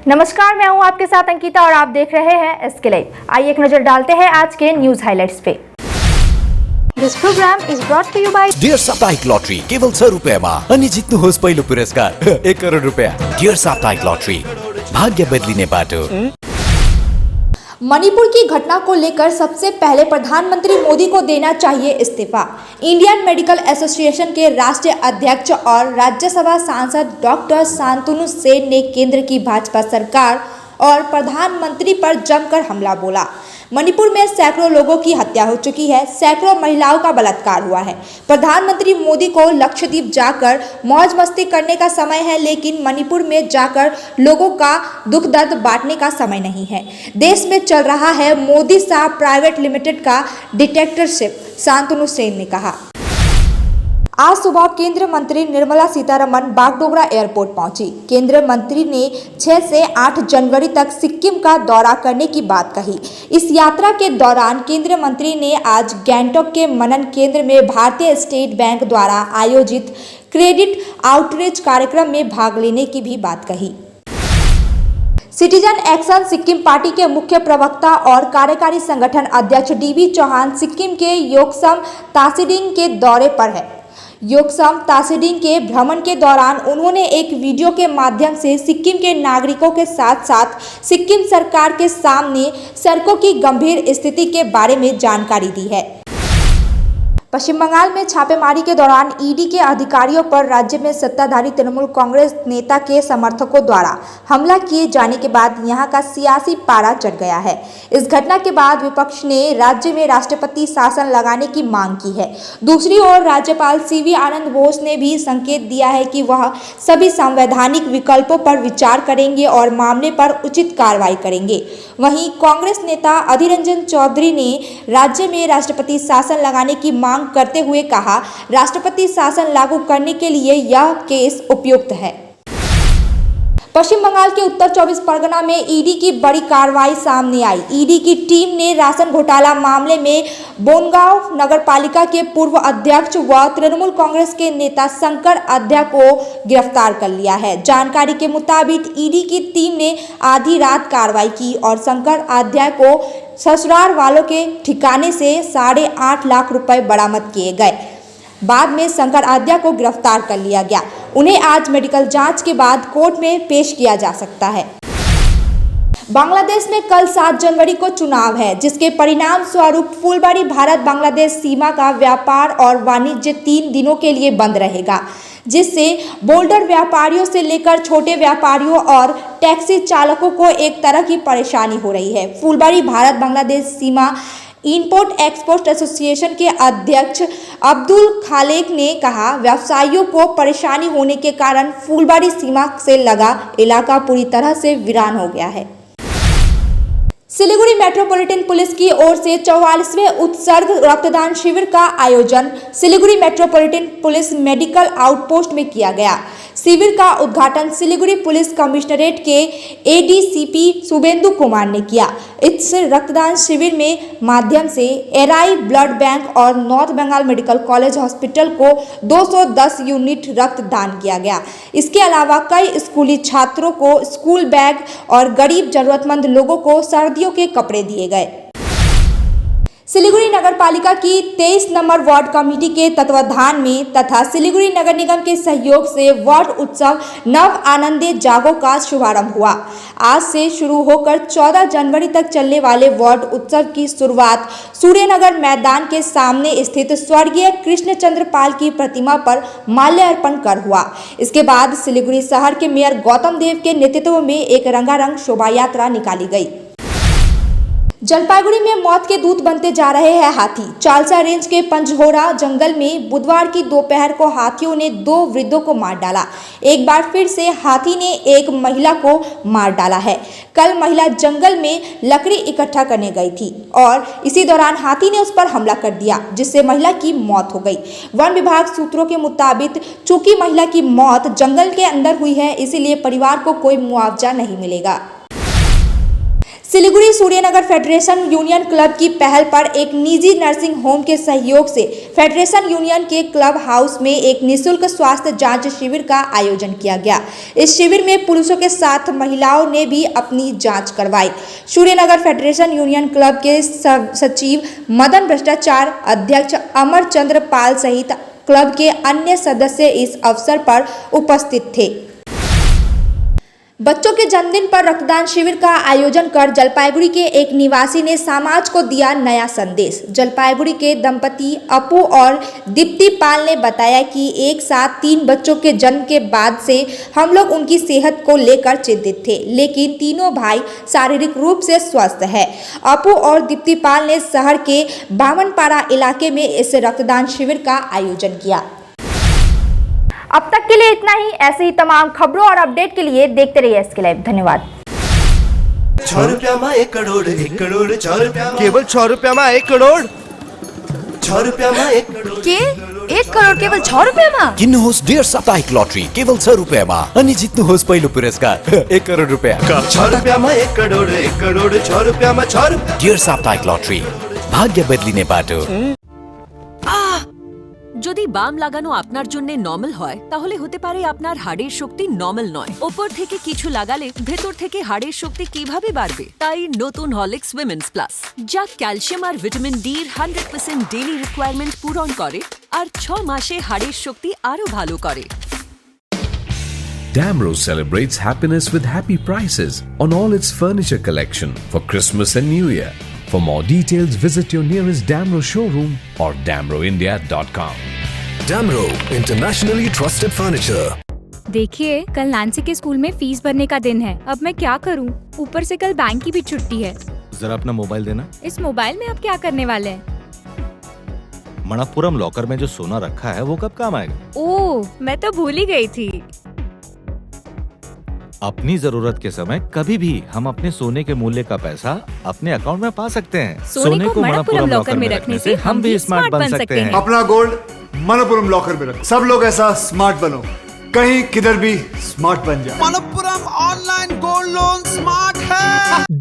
नमस्कार, मैं हूं आपके साथ अंकिता और आप देख रहे हैं एसके लाइव। आइए एक नजर डालते हैं आज के न्यूज हाइलाइट्स पे। This program is brought to you by dear साप्ताहिक लॉटरी केवल 100 रुपयामा अनि जित्नुहोस् पहिलो पुरस्कार 1 करोड रुपया। डियर साप्ताहिक लॉटरी, भाग्य बदलिने बाटो। मणिपुर की घटना को लेकर सबसे पहले प्रधानमंत्री मोदी को देना चाहिए इस्तीफा। इंडियन मेडिकल एसोसिएशन के राष्ट्रीय अध्यक्ष और राज्यसभा सांसद डॉक्टर शांतनु सेन ने केंद्र की भाजपा सरकार और प्रधानमंत्री पर जमकर हमला बोला। मणिपुर में सैकड़ों लोगों की हत्या हो चुकी है, सैकड़ों महिलाओं का बलात्कार हुआ है। प्रधानमंत्री मोदी को लक्षद्वीप जाकर मौज मस्ती करने का समय है, लेकिन मणिपुर में जाकर लोगों का दुख दर्द बांटने का समय नहीं है। देश में चल रहा है मोदी शाह प्राइवेट लिमिटेड का डिक्टेटरशिप, शांतनु सेन ने कहा। आज सुबह केंद्रीय मंत्री निर्मला सीतारमण बागडोगरा एयरपोर्ट पहुंची। केंद्रीय मंत्री ने 6 से 8 जनवरी तक सिक्किम का दौरा करने की बात कही। इस यात्रा के दौरान केंद्रीय मंत्री ने आज गैंगटॉक के मनन केंद्र में भारतीय स्टेट बैंक द्वारा आयोजित क्रेडिट आउटरीच कार्यक्रम में भाग लेने की भी बात कही। सिटीजन एक्शन सिक्किम पार्टी के मुख्य प्रवक्ता और कार्यकारी संगठन अध्यक्ष डीबी चौहान सिक्किम के योक्सम तासिडिंग के दौरे पर है। योक्सम तासिडिंग के भ्रमण के दौरान उन्होंने एक वीडियो के माध्यम से सिक्किम के नागरिकों के साथ साथ सिक्किम सरकार के सामने सड़कों की गंभीर स्थिति के बारे में जानकारी दी है। पश्चिम बंगाल में छापेमारी के दौरान ईडी के अधिकारियों पर राज्य में सत्ताधारी तृणमूल कांग्रेस नेता के समर्थकों द्वारा हमला किए जाने के बाद यहां का सियासी पारा चढ़ गया है। इस घटना के बाद विपक्ष ने राज्य में राष्ट्रपति शासन लगाने की मांग की है। दूसरी ओर राज्यपाल सीवी आनंद बोस ने भी संकेत दिया है कि वह सभी संवैधानिक विकल्पों पर विचार करेंगे और मामले पर उचित कार्रवाई करेंगे। वहीं कांग्रेस नेता अधीर रंजन चौधरी ने राज्य में राष्ट्रपति शासन लगाने की मांग करते हुए कहा, राष्ट्रपति शासन लागू करने के लिए यह केस उपयुक्त है। पश्चिम बंगाल के उत्तर 24 परगना में ईडी की बड़ी कार्रवाई सामने आई। ईडी की टीम ने राशन घोटाला मामले में बोनगांव नगरपालिका के पूर्व अध्यक्ष व तृणमूल कांग्रेस के नेता शंकर आध्या को गिरफ्तार कर लिया है। जानकारी के मुताबिक ईडी की टीम ने आधी रात कार्रवाई की और शंकर आध्या को ससुराल वालों के ठिकाने से 8.5 लाख रुपए बरामद किए गए। बाद में शंकर आध्या को गिरफ्तार कर लिया गया। उन्हें आज मेडिकल जांच के बाद कोर्ट में पेश किया जा सकता है। बांग्लादेश में कल 7 जनवरी को चुनाव है, जिसके परिणाम स्वरूप फुलबाड़ी भारत बांग्लादेश सीमा का व्यापार और वाणिज्य 3 दिनों के लिए बंद रहेगा, जिससे बोल्डर व्यापारियों से लेकर छोटे व्यापारियों और टैक्सी चालकों को एक तरह की परेशानी हो रही है। फुलबाड़ी भारत बांग्लादेश सीमा इंपोर्ट एक्सपोर्ट एसोसिएशन के अध्यक्ष अब्दुल खालेक ने कहा, व्यवसायियों को परेशानी होने के कारण फुलबाड़ी सीमा से लगा इलाका पूरी तरह से वीरान हो गया है। सिलीगुड़ी मेट्रोपॉलिटन पुलिस की ओर से 44वें उत्सर्ग रक्तदान शिविर का आयोजन Siliguri metropolitan police medical outpost में किया गया। शिविर का उद्घाटन सिलीगुड़ी पुलिस कमिश्नरेट के एडीसीपी शुभेंदु कुमार ने किया। इस रक्तदान शिविर में माध्यम से एराई ब्लड बैंक और north Bengal medical college hospital को 210 यूनिट रक्तदान किया गया। इसके अलावा कई स्कूली छात्रों को स्कूल बैग और गरीब जरूरतमंद लोगों को सर्दियों के कपड़े दिए गए। सिलीगुड़ी नगर पालिका की 23 नंबर वार्ड कमेटी के तत्वाधान में तथा सिलीगुड़ी नगर निगम के सहयोग से वार्ड उत्सव नव आनंदे जागो का शुभारंभ हुआ। आज से शुरू होकर 14 जनवरी तक चलने वाले वार्ड उत्सव की शुरुआत सूर्यनगर मैदान के सामने स्थित स्वर्गीय कृष्णचंद्र पाल की प्रतिमा पर माल्यार्पण कर हुआ। इसके बाद सिलीगुड़ी शहर के मेयर गौतम देव के नेतृत्व में एक रंगारंग शोभा यात्रा निकाली गई। जलपाईगुड़ी में मौत के दूत बनते जा रहे हैं हाथी। चालसा रेंज के पंजहोरा जंगल में बुधवार की दोपहर को हाथियों ने 2 वृद्धों को मार डाला। एक बार फिर से हाथी ने एक महिला को मार डाला है। कल महिला जंगल में लकड़ी इकट्ठा करने गई थी और इसी दौरान हाथी ने उस पर हमला कर दिया, जिससे महिला की मौत हो गई। वन विभाग सूत्रों के मुताबिक चूंकि महिला की मौत जंगल के अंदर हुई है, इसीलिए परिवार को कोई मुआवजा नहीं मिलेगा। Siliguri Suryanagar federation union club की पहल पर एक निजी नर्सिंग होम के सहयोग से फेडरेशन यूनियन के क्लब हाउस में एक निःशुल्क स्वास्थ्य जांच शिविर का आयोजन किया गया। इस शिविर में पुरुषों के साथ महिलाओं ने भी अपनी जांच करवाई। सूर्यनगर फेडरेशन यूनियन क्लब के सचिव मदन भ्रष्टाचार, अध्यक्ष अमर चंद्र पाल सहित क्लब के अन्य सदस्य इस अवसर पर उपस्थित थे। बच्चों के जन्मदिन पर रक्तदान शिविर का आयोजन कर जलपाईगुड़ी के एक निवासी ने समाज को दिया नया संदेश। जलपाईगुड़ी के दंपति अपू और दीप्ति पाल ने बताया कि एक साथ 3 बच्चों के जन्म के बाद से हम लोग उनकी सेहत को लेकर चिंतित थे, लेकिन तीनों भाई शारीरिक रूप से स्वस्थ है। अपू और दीप्ति पाल ने शहर के बावनपाड़ा इलाके में इस रक्तदान शिविर का आयोजन किया। अब तक के लिए इतना ही। ऐसे ही तमाम खबरों और अपडेट के लिए देखते रहिए SK लाइव। धन्यवाद। 6 रुपया में 1 करोड़ 1 करोड़ 6 रुपया केवल 6 रुपया में 1 करोड़ 6 रुपया में 1 करोड़ के 1 करोड केवल 6 रुपियाँमा? किन्नुहोस् डेढ साप्ताहिक लटरी केवल 6 रुपियाँमा अनि जित्नुहोस् पहिलो पुरस्कार 1 करोड रुपियाँ। 6 रुपया में 1 करोड़ 1 करोड़ 6 रुपया में 6 रुपया। डेढ साप्ताहिक लटरी भाग्य बदलिने बाटो। যদি বাম লাগানো আপনার জন্য নরমাল হয় তাহলে হতে পারে আপনার হাড়ের শক্তি নরমাল নয়। উপর থেকে কিছু লাগালে ভেতর থেকে হাড়ের শক্তি কিভাবে বাড়বে? তাই নতুন হরলিক্স উইমেন্স প্লাস, যা ক্যালসিয়াম আর ভিটামিন ডি এর 100% ডেইলি রিকোয়ারমেন্ট পূরণ করে আর 6 মাসে হাড়ের শক্তি আরো ভালো করে। Damro celebrates happiness with happy prices on all its furniture collection for Christmas and New Year. For more details, visit your nearest Damro showroom or damroindia.com. Damro, internationally trusted furniture. देखिए, कल Nancy के school में fees भरने का दिन है। अब मैं क्या करूं? ऊपर से कल बैंक की भी छुट्टी है। जरा अपना मोबाइल देना। इस मोबाइल में आप क्या करने वाले हैं? मणप्पुरम लॉकर में जो सोना रखा है वो कब काम आएगा? ओह, मैं तो भूल ही गई थी। अपनी जरूरत के समय कभी भी हम अपने सोने के मूल्य का पैसा अपने अकाउंट में पा सकते हैं। सोने को मणप्पुरम लॉकर में रखने से हम भी स्मार्ट बन सकते हैं। अपना गोल्ड मणप्पुरम लॉकर में रखो। सब लोग ऐसा स्मार्ट बनो, कहीं किधर भी स्मार्ट बन जाए। Manappuram online gold loan smart है।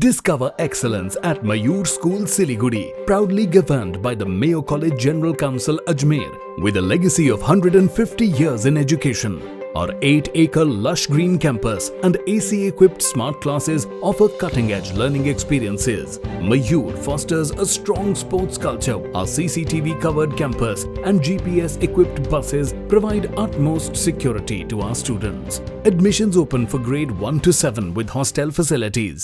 Discover excellence at Mayur School, Siliguri, proudly governed by the Mayo College General Council, Ajmer, with a legacy of 150 years in education. Our 8-acre lush green campus and AC-equipped smart classes offer cutting-edge learning experiences. Mayur fosters a strong sports culture. Our CCTV-covered campus and GPS-equipped buses provide utmost security to our students. Admissions open for grade 1 to 7 with hostel facilities.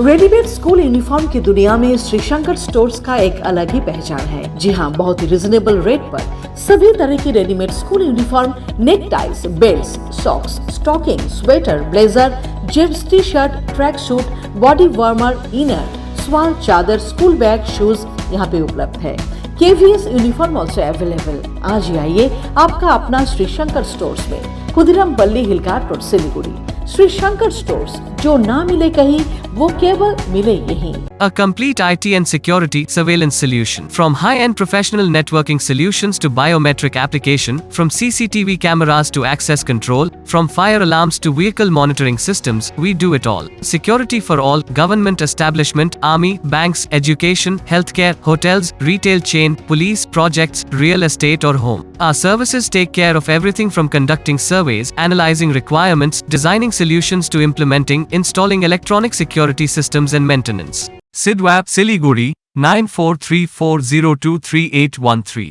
Readymade school uniform की दुनिया में Shri Shankar stores का एक अलग ही पहचान है। जी हाँ, बहुत ही रिजनेबल रेट पर सभी तरह की readymade school uniform, neck ties, belt, socks, stocking, sweater, blazer, jeans, T shirt, track suit, body warmer, inner, shawl, चादर, स्कूल बैग, शूज यहाँ पे उपलब्ध है। KVS uniform also available. आज ही आइए आपका अपना श्री शंकर स्टोर्स में, खुदिराम बल्ली हिलघाट रोड, सिलीगुड़ी। श्री शंकर स्टोर्स, जो ना मिले कहीं वो केवल मिले यहीं। A complete IT and security surveillance solution. From high-end professional networking solutions to biometric application, from CCTV cameras to access control, from fire alarms to vehicle monitoring systems, we do it all. Security for all, government establishment, army, banks, education, healthcare, hotels, retail chain, police, projects, real estate or home. Our services take care of everything from conducting surveys, analyzing requirements, designing solutions to implementing, installing electronic security systems and maintenance. Sidwap, Siliguri, 9434023813.